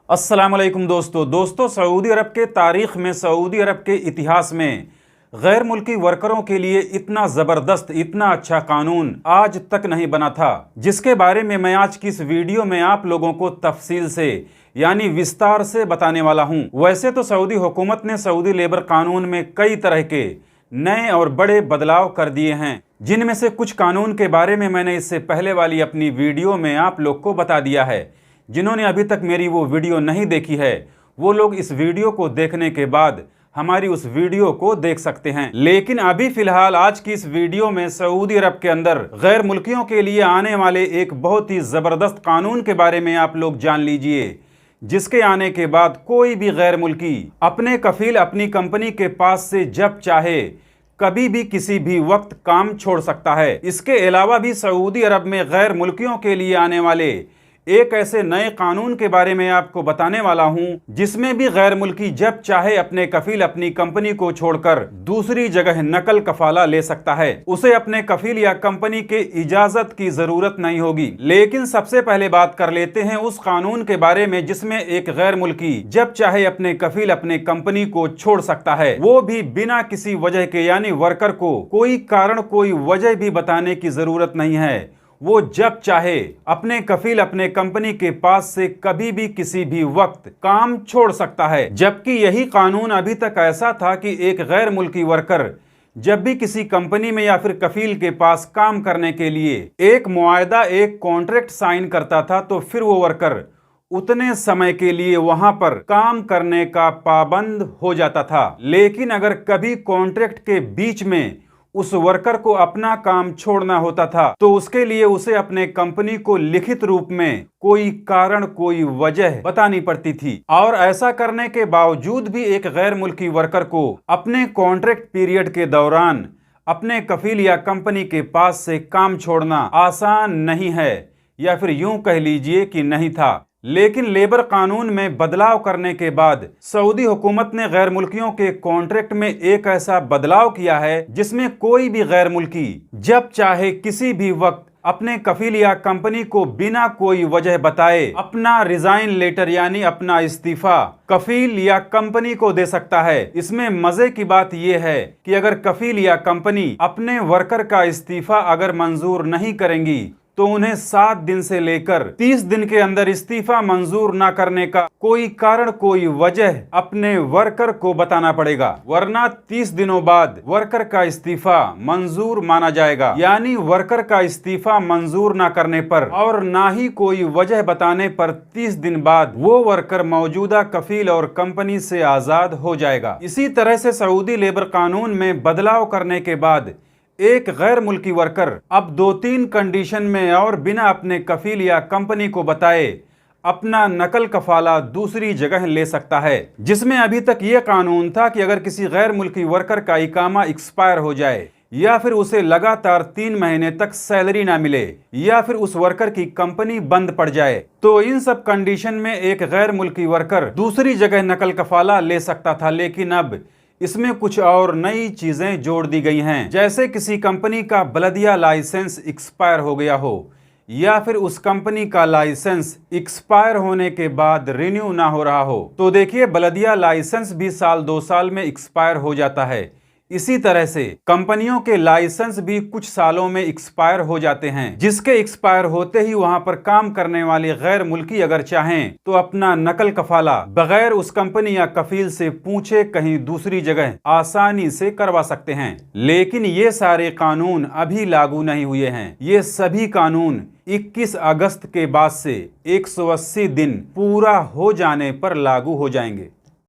अस्सलामुअलैकुम दोस्तों सऊदी अरब के तारीख़ में, सऊदी अरब के इतिहास में गैर मुल्की वर्करों के लिए इतना ज़बरदस्त, इतना अच्छा कानून आज तक नहीं बना था, जिसके बारे में मैं आज की इस वीडियो में आप लोगों को तफसील से यानी विस्तार से बताने वाला हूं। वैसे तो सऊदी हुकूमत ने सऊदी लेबर कानून में कई तरह के नए और बड़े बदलाव कर दिए हैं, जिनमें से कुछ कानून के बारे में मैंने इससे पहले वाली अपनी वीडियो में आप लोग को बता दिया है। जिन्होंने अभी तक मेरी वो वीडियो नहीं देखी है, वो लोग इस वीडियो को देखने के बाद हमारी उस वीडियो को देख सकते हैं। लेकिन अभी फिलहाल आज की इस वीडियो में सऊदी अरब के अंदर गैर मुल्कियों के लिए आने वाले एक बहुत ही ज़बरदस्त कानून के बारे में आप लोग जान लीजिए, जिसके आने के बाद कोई भी गैर मुल्की अपने कफील अपनी कंपनी के पास से जब चाहे कभी भी किसी भी वक्त काम छोड़ सकता है। इसके अलावा भी सऊदी अरब में गैर मुल्कियों के लिए आने वाले एक ऐसे नए कानून के बारे में आपको बताने वाला हूं, जिसमें भी गैर मुल्की जब चाहे अपने कफील अपनी कंपनी को छोड़कर दूसरी जगह नकल कफाला ले सकता है। उसे अपने कफील या कंपनी के इजाजत की जरूरत नहीं होगी। लेकिन सबसे पहले बात कर लेते हैं उस कानून के बारे में जिसमें एक गैर मुल्की जब चाहे अपने कफील अपने कंपनी को छोड़ सकता है, वो भी बिना किसी वजह के, यानी वर्कर को कोई कारण कोई वजह भी बताने की जरूरत नहीं है। वो जब चाहे अपने कफील अपने कंपनी के पास से कभी भी किसी भी वक्त काम छोड़ सकता है। जबकि यही कानून अभी तक ऐसा था कि एक गैर मुल्की वर्कर जब भी किसी कंपनी में या फिर कफील के पास काम करने के लिए एक मुआहदा, एक कॉन्ट्रैक्ट साइन करता था, तो फिर वो वर्कर उतने समय के लिए वहां पर काम करने का पाबंद हो जाता था। लेकिन अगर कभी कॉन्ट्रैक्ट के बीच में उस वर्कर को अपना काम छोड़ना होता था, तो उसके लिए उसे अपने कंपनी को लिखित रूप में कोई कारण कोई वजह बतानी पड़ती थी। और ऐसा करने के बावजूद भी एक गैर मुल्की वर्कर को अपने कॉन्ट्रैक्ट पीरियड के दौरान अपने कफील या कंपनी के पास से काम छोड़ना आसान नहीं है, या फिर यूं कह लीजिए कि नहीं था। लेकिन लेबर कानून में बदलाव करने के बाद सऊदी हुकूमत ने गैर मुल्कियों के कॉन्ट्रैक्ट में एक ऐसा बदलाव किया है, जिसमें कोई भी गैर मुल्की जब चाहे किसी भी वक्त अपने कफील या कंपनी को बिना कोई वजह बताए अपना रिजाइन लेटर यानी अपना इस्तीफा कफील या कंपनी को दे सकता है। इसमें मजे की बात यह है कि अगर कफील या कंपनी अपने वर्कर का इस्तीफा अगर मंजूर नहीं करेंगी, तो उन्हें 7 दिन से लेकर 30 दिन के अंदर इस्तीफा मंजूर ना करने का कोई कारण कोई वजह अपने वर्कर को बताना पड़ेगा, वरना 30 दिनों बाद वर्कर का इस्तीफा मंजूर माना जाएगा। यानी वर्कर का इस्तीफा मंजूर ना करने पर और ना ही कोई वजह बताने पर 30 दिन बाद वो वर्कर मौजूदा कफील और कंपनी से आजाद हो जाएगा। इसी तरह से सऊदी लेबर कानून में बदलाव करने के बाद एक गैर मुल्की वर्कर अब 2-3 कंडीशन में और बिना अपने कफील या कंपनी को बताए अपना नकल कफाला दूसरी जगह ले सकता है। जिसमें अभी तक ये कानून था कि अगर किसी गैर मुल्की वर्कर का इकामा एक्सपायर हो जाए, या फिर उसे लगातार 3 महीने तक सैलरी ना मिले, या फिर उस वर्कर की कंपनी बंद पड़ जाए, तो इन सब कंडीशन में एक गैर मुल्की वर्कर दूसरी जगह नकल कफाला ले सकता था। लेकिन अब इसमें कुछ और नई चीजें जोड़ दी गई हैं, जैसे किसी कंपनी का बलदिया लाइसेंस एक्सपायर हो गया हो, या फिर उस कंपनी का लाइसेंस एक्सपायर होने के बाद रिन्यू ना हो रहा हो। तो देखिए, बलदिया लाइसेंस भी 1-2 साल में एक्सपायर हो जाता है। इसी तरह से कंपनियों के लाइसेंस भी कुछ सालों में एक्सपायर हो जाते हैं, जिसके एक्सपायर होते ही वहां पर काम करने वाले गैर मुल्की अगर चाहें तो अपना नकल कफाला बगैर उस कंपनी या कफील से पूछे कहीं दूसरी जगह आसानी से करवा सकते हैं। लेकिन ये सारे कानून अभी लागू नहीं हुए हैं। ये सभी कानून 21 अगस्त के बाद से 180 दिन पूरा हो जाने पर लागू हो जाएंगे।